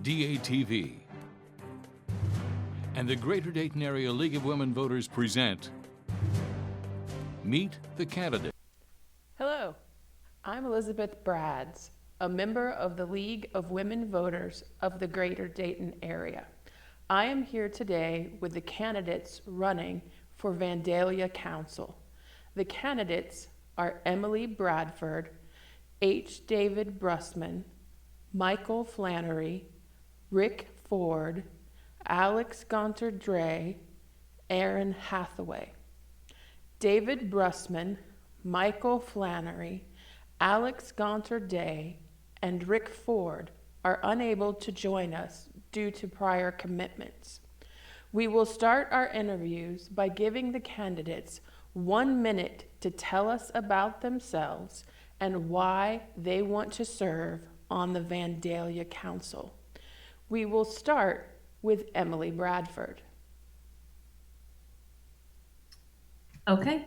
DATV, and the Greater Dayton Area League of Women Voters present Meet the Candidate. Hello, I'm Elizabeth Brads, a member of the League of Women Voters of the Greater Dayton area. I am here today with the candidates running for Vandalia Council. The candidates are Emily Bradford, H. David Brusman, Michael Flannery, Rick Ford, Alex Gonter-Dre, Aaron Hathaway. David Brusman, Michael Flannery, Alex Gonter-Dre, and Rick Ford are unable to join us due to prior commitments. We will start our interviews by giving the candidates 1 minute to tell us about themselves and why they want to serve on the Vandalia Council. We will start with Emily Bradford. Okay.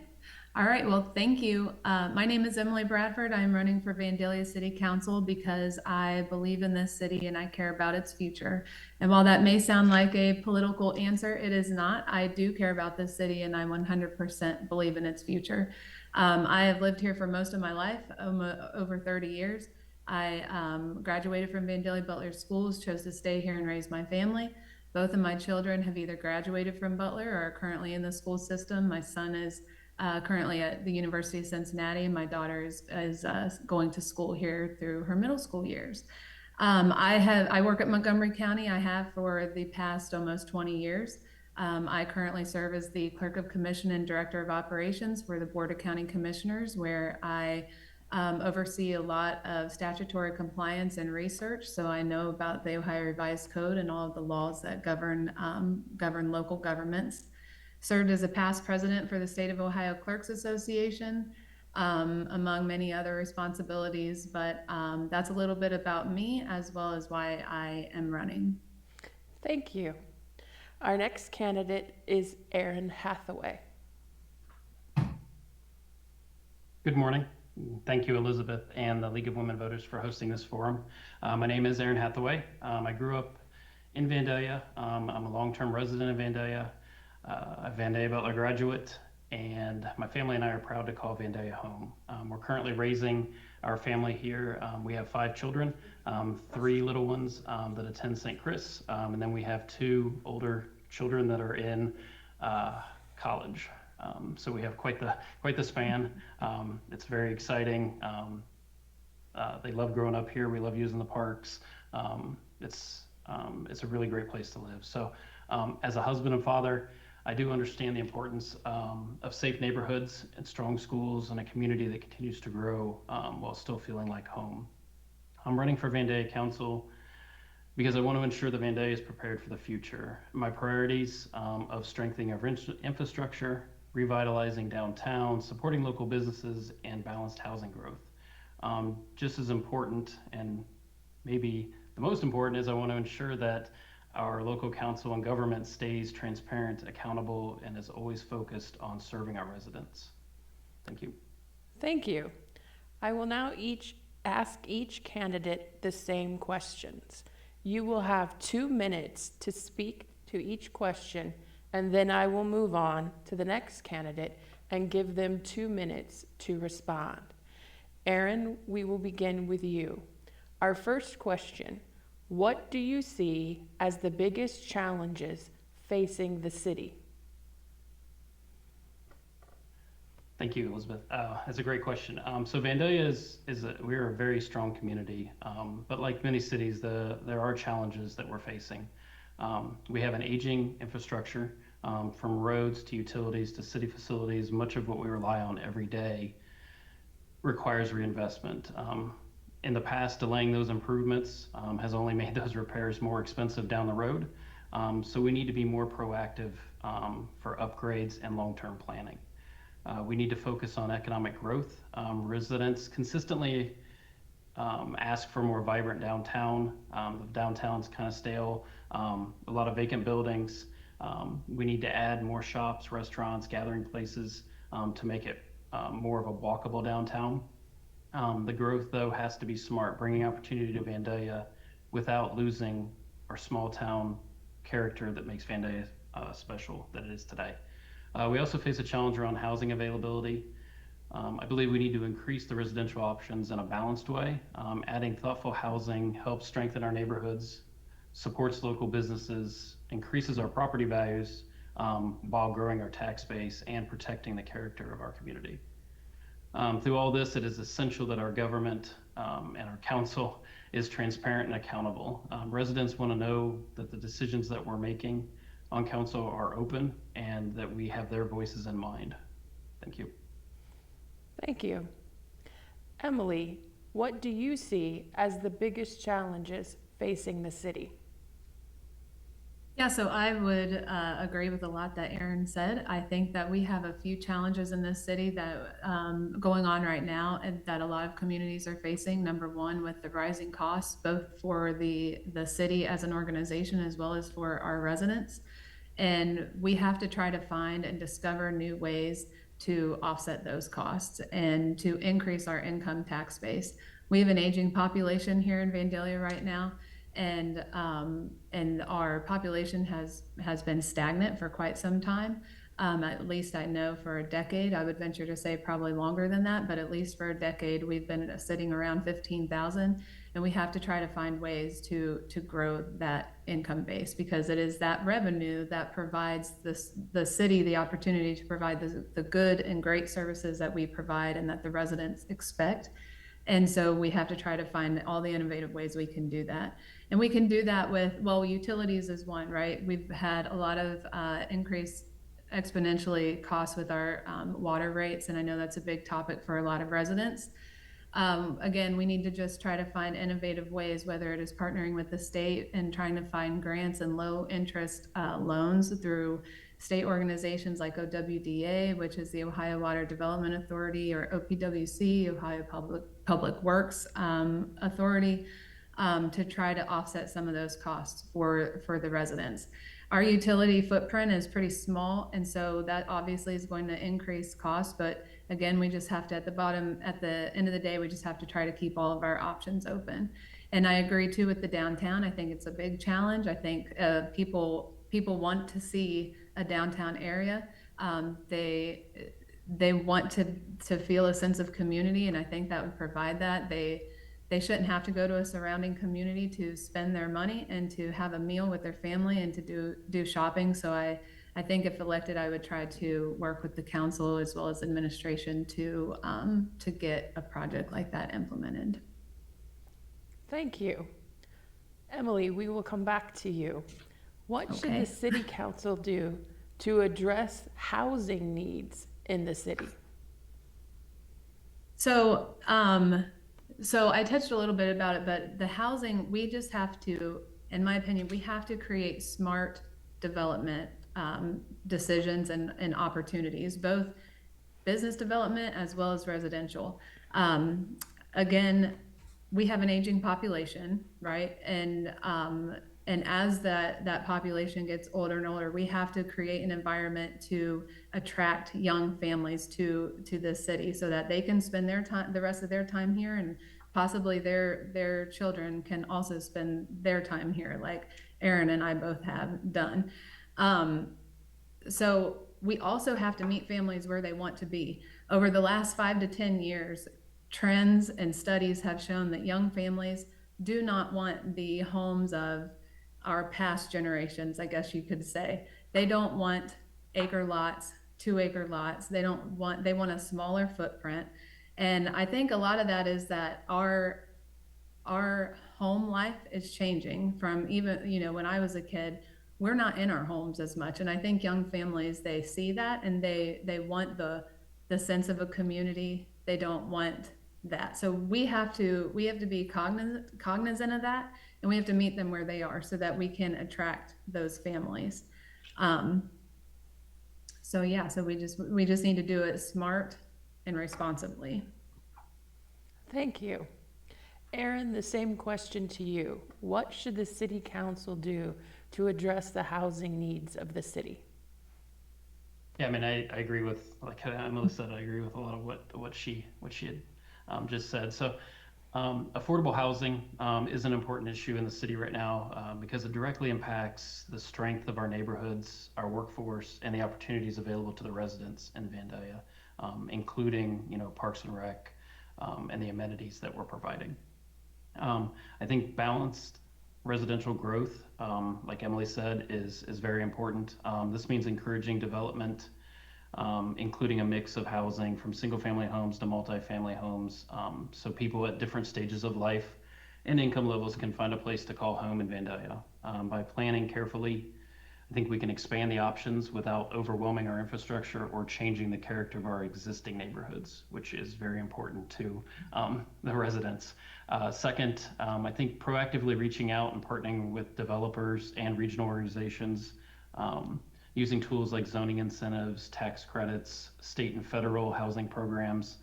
All right. Well, thank you. My name is Emily Bradford. I'm running for Vandalia City Council because I believe in this city and I care about its future. And while that may sound like a political answer, it is not. I do care about this city and I 100% believe in its future. I have lived here for most of my life, over 30 years. I graduated from Vandalia Butler Schools, chose to stay here and raise my family. Both of my children have either graduated from Butler or are currently in the school system. My son is currently at the University of Cincinnati. My daughter is going to school here through her middle school years. I work at Montgomery County. I have for the past almost 20 years. I currently serve as the Clerk of Commission and Director of Operations for the Board of County Commissioners, where I oversee a lot of statutory compliance and research. So I know about the Ohio Revised Code and all of the laws that govern local governments. Served as a past president for the State of Ohio Clerks Association, among many other responsibilities. But that's a little bit about me as well as why I am running. Thank you. Our next candidate is Aaron Hathaway. Good morning. Thank you, Elizabeth and the League of Women Voters for hosting this forum. My name is Aaron Hathaway. I grew up in Vandalia. I'm a long-term resident of Vandalia, a Vandalia Butler graduate, and my family and I are proud to call Vandalia home. We're currently raising our family here. We have 5 children, 3 little ones that attend St. Chris, and then we have 2 older children that are in college. So we have quite the span. It's very exciting. They love growing up here. We love using the parks. It's a really great place to live. So as a husband and father, I do understand the importance of safe neighborhoods and strong schools and a community that continues to grow while still feeling like home. I'm running for Vandalia Council because I want to ensure that Vandalia is prepared for the future. My priorities of strengthening our infrastructure, revitalizing downtown, supporting local businesses, and balanced housing growth. Just as important, and maybe the most important, is I want to ensure that our local council and government stays transparent, accountable, and is always focused on serving our residents. Thank you. Thank you. I will now ask each candidate the same questions. You will have 2 minutes to speak to each question, and then I will move on to the next candidate and give them 2 minutes to respond. Aaron, we will begin with you. Our first question: what do you see as the biggest challenges facing the city? Thank you, Elizabeth. That's a great question. So Vandalia we're a very strong community, but like many cities, there are challenges that we're facing. We have an aging infrastructure, from roads to utilities to city facilities. Much of what we rely on every day requires reinvestment. In the past, delaying those improvements has only made those repairs more expensive down the road. So we need to be more proactive for upgrades and long-term planning. We need to focus on economic growth. Residents consistently ask for more vibrant downtown. The downtown's kind of stale, a lot of vacant buildings. We need to add more shops, restaurants, gathering places to make it more of a walkable downtown. The growth, though, has to be smart, bringing opportunity to Vandalia without losing our small town character that makes Vandalia special that it is today. We also face a challenge around housing availability. I believe we need to increase the residential options in a balanced way. Adding thoughtful housing helps strengthen our neighborhoods, supports local businesses, increases our property values while growing our tax base and protecting the character of our community. Through all this, it is essential that our government and our council is transparent and accountable. Residents want to know that the decisions that we're making on council are open and that we have their voices in mind. Thank you. Thank you. Emily, what do you see as the biggest challenges facing the city? Yeah, so I would agree with a lot that Aaron said. I think that we have a few challenges in this city that going on right now and that a lot of communities are facing. Number one, with the rising costs, both for the city as an organization as well as for our residents. And we have to try to find and discover new ways to offset those costs and to increase our income tax base. We have an aging population here in Vandalia right now, and our population has been stagnant for quite some time. At least I know for a decade. I would venture to say probably longer than that, but at least for a decade we've been sitting around 15,000, and we have to try to find ways to grow that income base, because it is that revenue that provides the city the opportunity to provide the good and great services that we provide and that the residents expect. And so we have to try to find all the innovative ways we can do that. And we can do that with, well, utilities is one, right? We've had a lot of increased exponentially costs with our water rates, and I know that's a big topic for a lot of residents. Again, we need to just try to find innovative ways, whether it is partnering with the state and trying to find grants and low interest loans through state organizations like OWDA, which is the Ohio Water Development Authority, or OPWC, Ohio Public Works Authority, to try to offset some of those costs for the residents. Our utility footprint is pretty small, and so that obviously is going to increase costs, but again, we just have to, at the end of the day, we just have to try to keep all of our options open. And I agree too with the downtown. I think it's a big challenge. I think people want to see a downtown area. They want to feel a sense of community, and I think that would provide that. They shouldn't have to go to a surrounding community to spend their money and to have a meal with their family and to do shopping. So I think if elected, I would try to work with the council as well as administration to get a project like that implemented. Thank you. Emily, we will come back to you. What should the city council do to address housing needs in the city? So I touched a little bit about it, but the housing, we just have to, in my opinion, we have to create smart development decisions and opportunities, both business development as well as residential. Again, we have an aging population, right? And as that population gets older and older, we have to create an environment to attract young families to this city so that they can spend the rest of their time here, and possibly their children can also spend their time here, like Aaron and I both have done. So we also have to meet families where they want to be. Over the last 5 to 10 years, trends and studies have shown that young families do not want the homes of our past generations, I guess you could say. They don't want acre lots, 2-acre lots. They want a smaller footprint. And I think a lot of that is that our home life is changing from, even, when I was a kid, we're not in our homes as much. And I think young families, they see that and they want the sense of a community. They don't want that. So we have to be cognizant of that, and we have to meet them where they are so that we can attract those families. So we just need to do it smart and responsibly. Thank you. Aaron, the same question to you. What should the city council do to address the housing needs of the city? Yeah, I mean, I agree with, like Emily said, I agree with a lot of what she had just said. So Affordable housing is an important issue in the city right now because it directly impacts the strength of our neighborhoods, our workforce, and the opportunities available to the residents in Vandalia, including Parks and Rec and the amenities that we're providing. I think balanced residential growth, like Emily said, is very important. This means encouraging development, including a mix of housing from single family homes to multifamily homes, so people at different stages of life and income levels can find a place to call home in Vandalia. By planning carefully, I think we can expand the options without overwhelming our infrastructure or changing the character of our existing neighborhoods, which is very important to the residents. Second, I think proactively reaching out and partnering with developers and regional organizations, using tools like zoning incentives, tax credits, state and federal housing programs,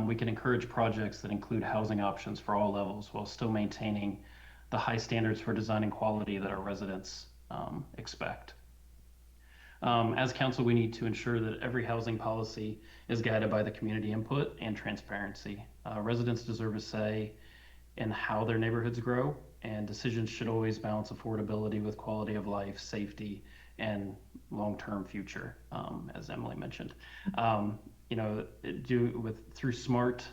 we can encourage projects that include housing options for all levels while still maintaining the high standards for design and quality that our residents expect. As council, we need to ensure that every housing policy is guided by the community input and transparency. Residents deserve a say in how their neighborhoods grow, and decisions should always balance affordability with quality of life, safety, and long-term future, as Emily mentioned. Through smart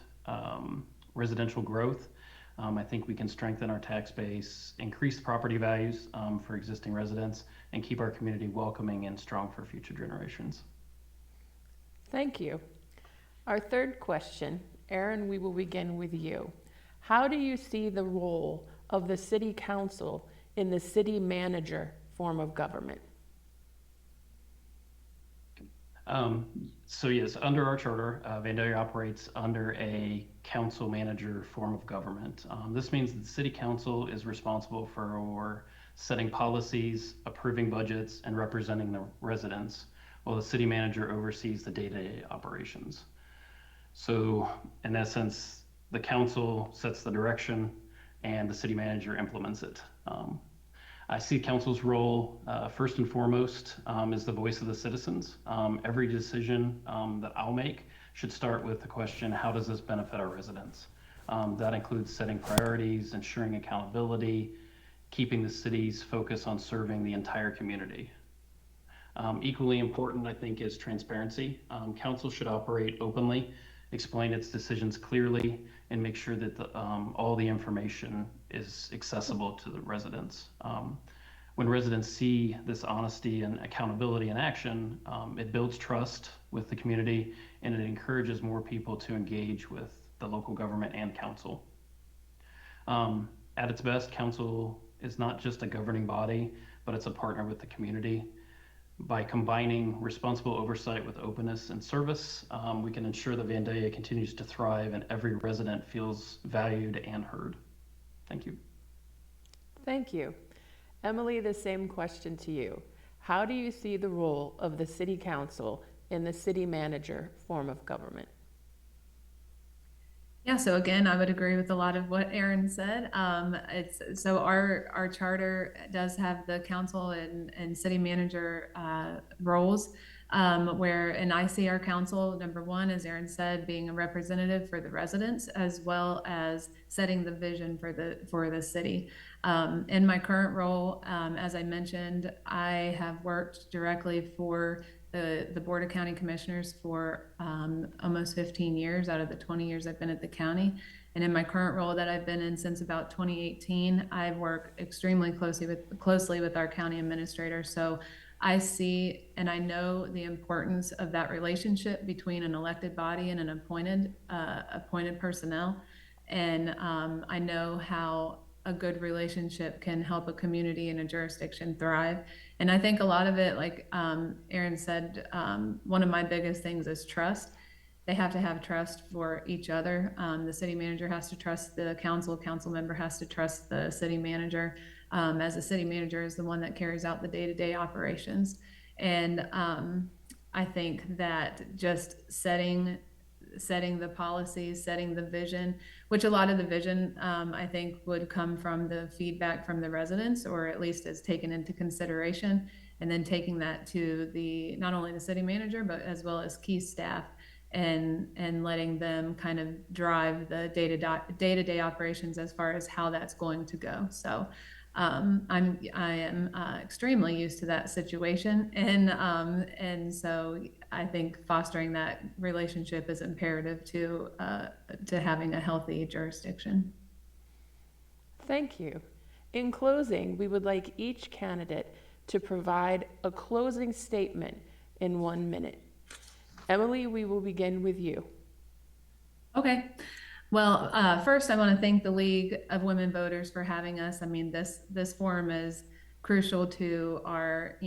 residential growth, I think we can strengthen our tax base, increase property values for existing residents, and keep our community welcoming and strong for future generations. Thank you. Our third question, Aaron, we will begin with you. How do you see the role of the city council in the city manager form of government? So yes, under our charter, Vandalia operates under a council manager form of government. This means that the city council is responsible for setting policies, approving budgets, and representing the residents, while the city manager oversees the day-to-day operations. So in essence, the council sets the direction and the city manager implements it. I see council's role first and foremost is the voice of the citizens. Every decision that I'll make should start with the question, how does this benefit our residents? That includes setting priorities, ensuring accountability, keeping the city's focus on serving the entire community. Equally important, I think, is transparency. Council should operate openly, explain its decisions clearly, and make sure that all the information is accessible to the residents. When residents see this honesty and accountability in action, it builds trust with the community, and it encourages more people to engage with the local government and council. At its best, council is not just a governing body, but it's a partner with the community. By combining responsible oversight with openness and service, we can ensure that Vandalia continues to thrive and every resident feels valued and heard. Thank you. Thank you. Emily, the same question to you. How do you see the role of the city council in the city manager form of government? Yeah, so again, I would agree with a lot of what Aaron said. So our charter does have the council and city manager roles, and I see our council, number one, as Aaron said, being a representative for the residents, as well as setting the vision for the city. In my current role, as I mentioned, I have worked directly for the Board of County Commissioners for almost 15 years out of the 20 years I've been at the county. And in my current role that I've been in since about 2018, I work extremely closely with our county administrator. So I see and I know the importance of that relationship between an elected body and an appointed personnel. And I know how a good relationship can help a community and a jurisdiction thrive. And I think a lot of it, like Aaron said, one of my biggest things is trust. They have to have trust for each other. The city manager has to trust the council member has to trust the city manager, as the city manager is the one that carries out the day-to-day operations. And I think that just setting the policies, setting the vision, which a lot of the vision I think would come from the feedback from the residents, or at least is taken into consideration, and then taking that to not only the city manager, but as well as key staff, and letting them kind of drive the day-to-day operations as far as how that's going to go. So I am extremely used to that situation, and so I think fostering that relationship is imperative to having a healthy jurisdiction. Thank you. In closing, we would like each candidate to provide a closing statement in 1 minute. Emily, we will begin with you. Okay. Well, first, I want to thank the League of Women Voters for having us. I mean, this forum is crucial to our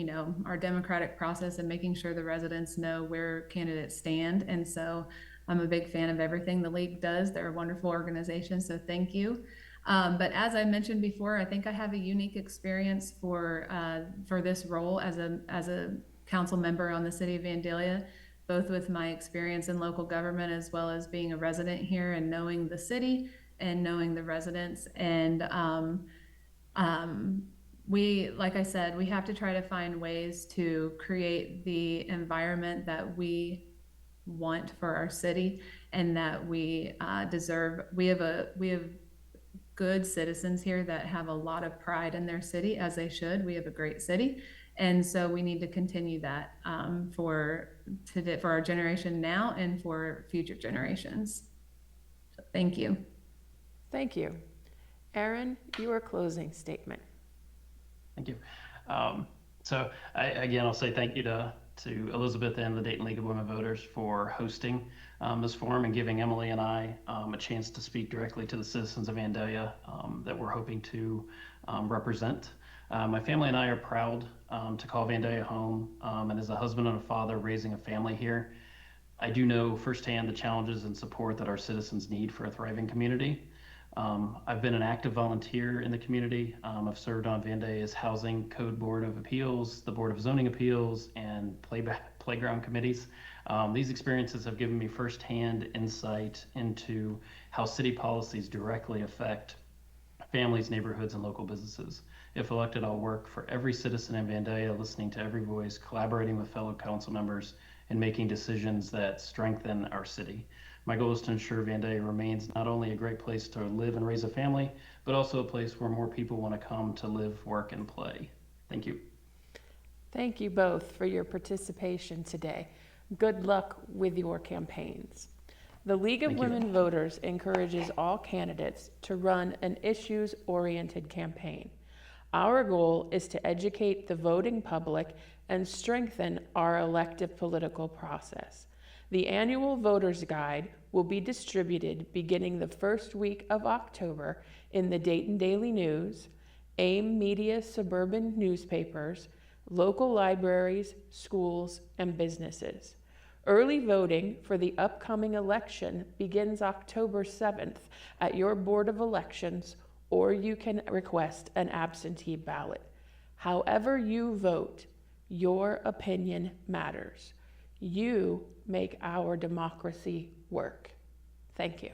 democratic process and making sure the residents know where candidates stand. And so I'm a big fan of everything the League does. They're a wonderful organization, so thank you. But as I mentioned before, I think I have a unique experience for this role as a council member on the city of Vandalia, both with my experience in local government as well as being a resident here and knowing the city and knowing the residents. And like I said, we have to try to find ways to create the environment that we want for our city and that we deserve. We have good citizens here that have a lot of pride in their city, as they should. We have a great city. And so we need to continue that for our generation now and for future generations. So thank you. Thank you. Aaron, your closing statement. Thank you. So I'll say thank you to Elizabeth and the Dayton League of Women Voters for hosting this forum and giving Emily and I a chance to speak directly to the citizens of Vandalia that we're hoping to represent. My family and I are proud to call Vandalia home, and as a husband and a father raising a family here, I do know firsthand the challenges and support that our citizens need for a thriving community. I've been an active volunteer in the community. I've served on Vandalia's Housing Code Board of Appeals, the Board of Zoning Appeals, and playground committees. These experiences have given me firsthand insight into how city policies directly affect families, neighborhoods, and local businesses. If elected, I'll work for every citizen in Vandalia, listening to every voice, collaborating with fellow council members, and making decisions that strengthen our city. My goal is to ensure Vandalia remains not only a great place to live and raise a family, but also a place where more people want to come to live, work, and play. Thank you. Thank you both for your participation today. Good luck with your campaigns. The League of Women Voters encourages all candidates to run an issues-oriented campaign. Our goal is to educate the voting public and strengthen our elective political process. The annual Voters Guide will be distributed beginning the first week of October in the Dayton Daily News, AIM Media suburban newspapers, local libraries, schools, and businesses. Early voting for the upcoming election begins October 7th at your Board of Elections, or you can request an absentee ballot. However you vote, your opinion matters. You make our democracy work. Thank you.